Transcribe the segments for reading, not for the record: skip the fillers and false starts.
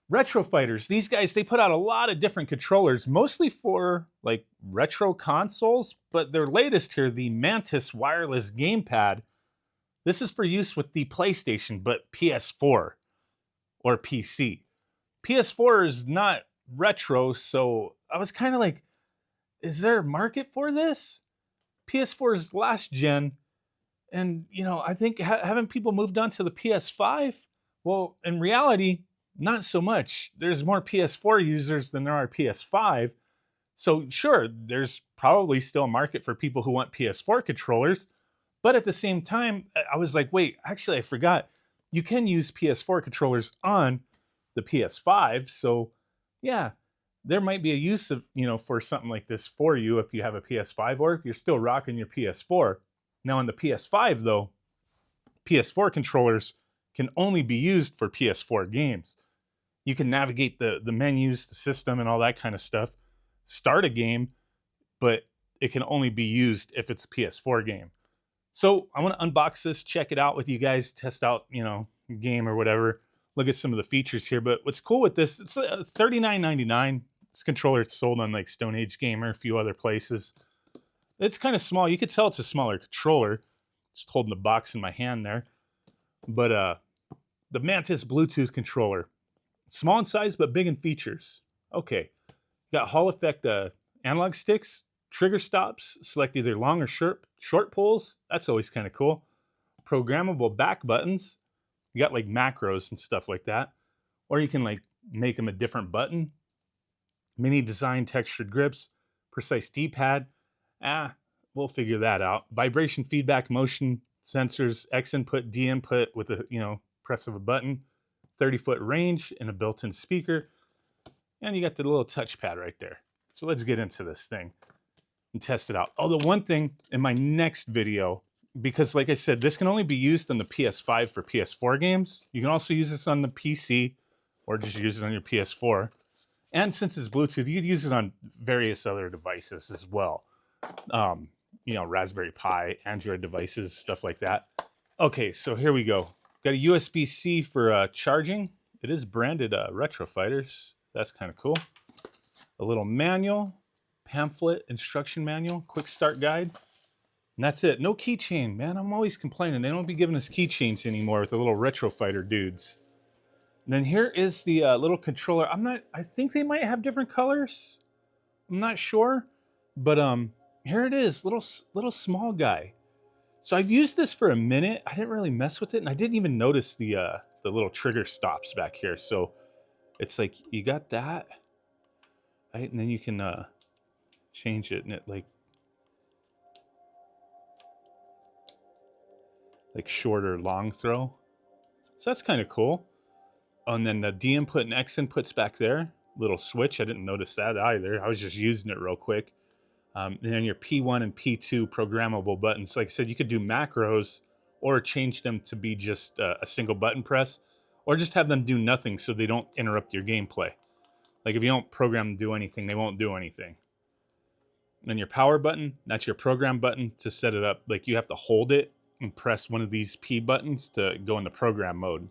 Retro Fighters, these guys, they put out a lot of different controllers, mostly for like retro consoles, but their latest here, the Mantis wireless gamepad, this is for use with the PlayStation, but PS4 or PC. PS4 is not retro, so I was kind of like, is there a market for this? PS4 is last gen, and I think haven't people moved on to the PS5? Well, in reality, not so much. There's more PS4 users than there are PS5. So sure, there's probably still a market for people who want PS4 controllers, but at the same time, I was like, wait, actually I forgot. You can use PS4 controllers on the PS5. So yeah, there might be a use of, for something like this for you if you have a PS5 or if you're still rocking your PS4. Now on the PS5 though, PS4 controllers can only be used for PS4 games. You can navigate the menus, the system, and all that kind of stuff. Start a game, but it can only be used if it's a PS4 game. So I want to unbox this, check it out with you guys, test out, game or whatever. Look at some of the features here. But what's cool with this, it's $39.99. This controller is sold on like Stone Age Gamer, a few other places. It's kind of small. You could tell it's a smaller controller. Just holding the box in my hand there. But the Mantis Bluetooth controller. Small in size, but big in features. Okay. Got Hall effect analog sticks, trigger stops, select either long or short pulls. That's always kind of cool. Programmable back buttons. You got like macros and stuff like that. Or you can like make them a different button. Mini design textured grips, precise D-pad. We'll figure that out. Vibration feedback, motion sensors, X input, D input with a press of a button. 30-foot range and a built-in speaker. And you got the little touchpad right there. So let's get into this thing and test it out. Oh, the one thing in my next video, because like I said, this can only be used on the PS5 for PS4 games. You can also use this on the PC or just use it on your PS4. And since it's Bluetooth, you could use it on various other devices as well. Raspberry Pi, Android devices, stuff like that. Okay, so here we go. Got a USB-C for charging. It is branded Retro Fighters. That's kind of cool. A little manual, pamphlet, instruction manual, quick start guide. And that's it. No keychain. Man, I'm always complaining. They don't be giving us keychains anymore with the little Retro Fighter dudes. And then here is the little controller. I think they might have different colors. I'm not sure. But here it is. Little small guy. So I've used this for a minute. I didn't really mess with it, and I didn't even notice the little trigger stops back here. So it's like you got that, right? And then you can change it, and it like short or long throw. So that's kind of cool. Oh, and then the D input and X inputs back there. Little switch. I didn't notice that either. I was just using it real quick. And then your P1 and P2 programmable buttons. Like I said, you could do macros or change them to be just a single button press, or just have them do nothing so they don't interrupt your gameplay. Like if you don't program them to do anything, they won't do anything. And then your power button, that's your program button to set it up. Like you have to hold it and press one of these P buttons to go into program mode. And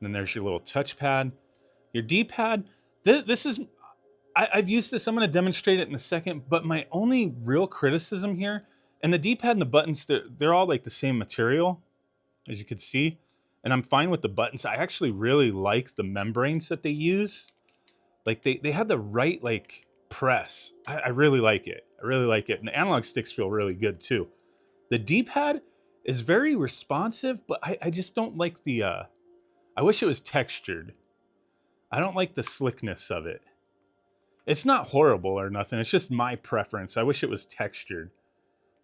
then there's your little touchpad. Your D-pad, this is... I've used this. I'm going to demonstrate it in a second, but my only real criticism here, and the D-pad and the buttons, they're all like the same material, as you can see, and I'm fine with the buttons. I actually really like the membranes that they use. Like they have the right like press. I really like it. I really like it. And the analog sticks feel really good too. The D-pad is very responsive, but I just don't like the, I wish it was textured. I don't like the slickness of it. It's not horrible or nothing. It's just my preference. I wish it was textured.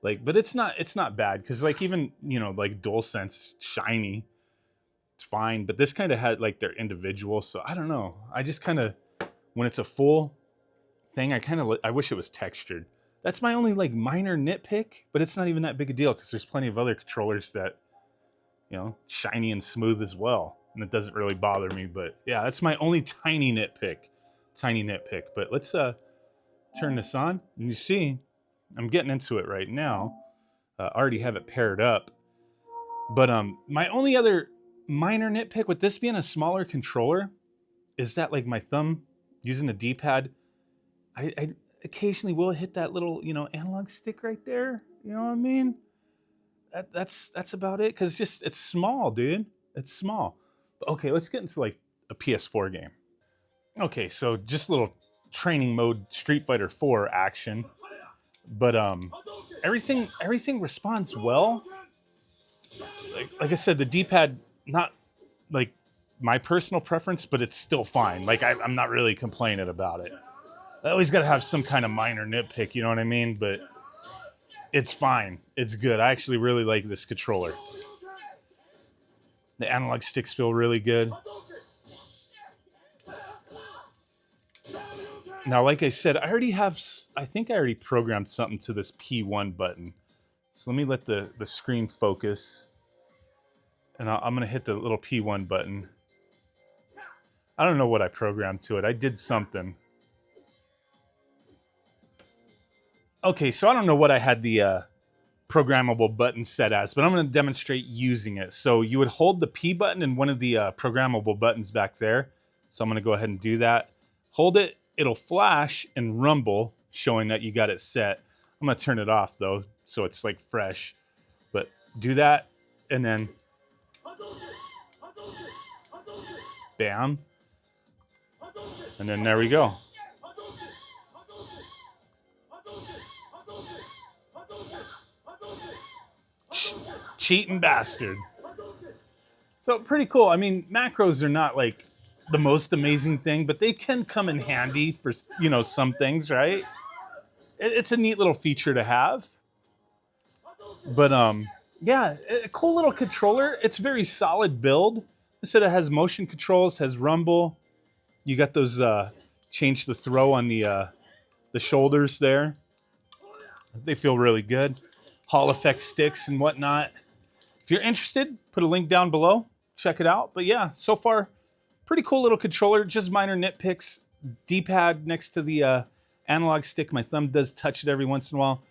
But it's not bad. Cause like even, like DualSense shiny, it's fine. But this kind of had like their individual. So I don't know. I just kind of, when it's a full thing, I wish it was textured. That's my only like minor nitpick, but it's not even that big a deal. Cause there's plenty of other controllers that, shiny and smooth as well. And it doesn't really bother me, but yeah, that's my only tiny nitpick. But let's turn this on, and you see I'm getting into it right now. I already have it paired up, but my only other minor nitpick with this being a smaller controller is that like my thumb using the D-pad, I occasionally will hit that little, analog stick right there. You know what I mean? That's about it, because it's small, dude. It's small. Okay, let's get into like a PS4 game. Okay, so just a little training mode Street Fighter 4 action. But everything responds well. Like I said, the D-pad, not like my personal preference, but it's still fine. Like I'm not really complaining about it. I always got to have some kind of minor nitpick, you know what I mean? But it's fine. It's good. I actually really like this controller. The analog sticks feel really good. Now, like I said, I think I already programmed something to this P1 button. So let me let the screen focus. And I'm going to hit the little P1 button. I don't know what I programmed to it. I did something. Okay, so I don't know what I had the programmable button set as, but I'm going to demonstrate using it. So you would hold the P button and one of the programmable buttons back there. So I'm going to go ahead and do that. Hold it. It'll flash and rumble, showing that you got it set. I'm going to turn it off, though, so it's like fresh. But do that, and then bam. And then there we go. Cheating bastard. So pretty cool. I mean, macros are not like the most amazing thing, but they can come in handy for, some things, right? It's a neat little feature to have. But yeah, a cool little controller. It's a very solid build. I said it has motion controls, has rumble. You got those change the throw on the shoulders there. They feel really good. Hall effect sticks and whatnot. If you're interested, put a link down below. Check it out. But yeah, so far, pretty cool little controller. Just minor nitpicks. D-pad next to the analog stick. My thumb does touch it every once in a while.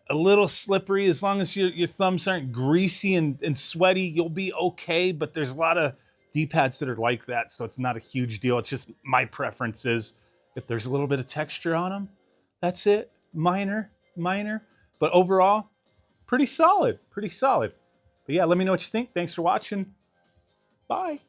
A little slippery. As long as your thumbs aren't greasy and sweaty, you'll be okay. But there's a lot of D-pads that are like that, so it's not a huge deal. It's just my preferences. If there's a little bit of texture on them, that's it. Minor. But overall, pretty solid. But yeah, let me know what you think. Thanks for watching. Bye.